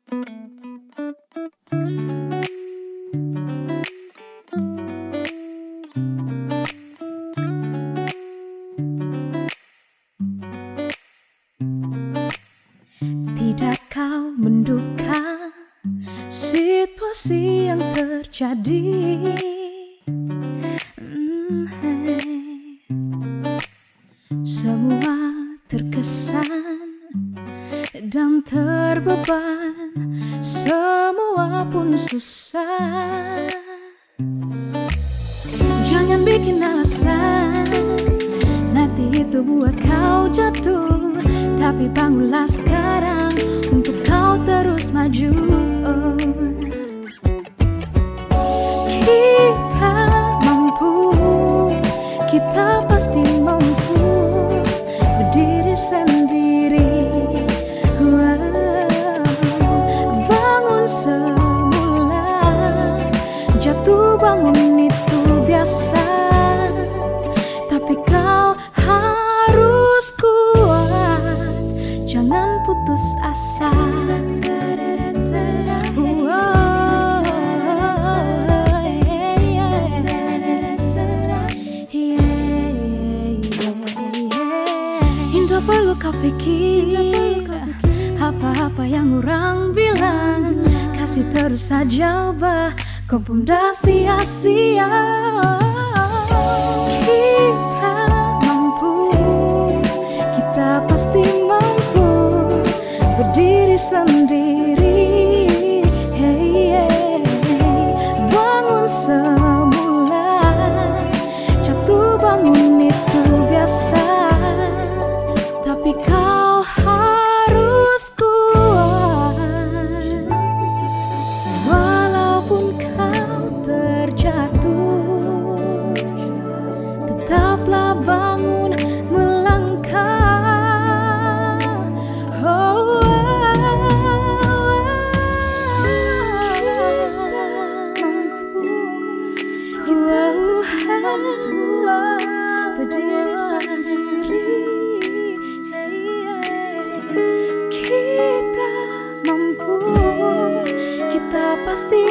Tidak kau menduga situasi yang terjadi. Semua terkesan dan terbeban, semua pun susah. Jangan bikin alasan, nanti itu buat kau jatuh. Tapi bangunlah sekarang untuk kau terus maju. Kita mampu, kita pasti mampu berdiri sendiri. Bangun semula, jatuh bangun itu biasa. Tapi kau harus kuat, jangan putus asa. Tidak perlu kau pikir apa-apa yang orang bilang. Kasih terus saja bah, kau pun dah sia-sia. Kita mampu, kita pasti mampu berdiri sendiri. Bangun semula, jatuh bangun itu biasa. Tapi kau harus kuat, walaupun kau terjatuh, tetaplah bangun melangkah. Kita mampu berdiri sendiri. Kita mampu, kita pasti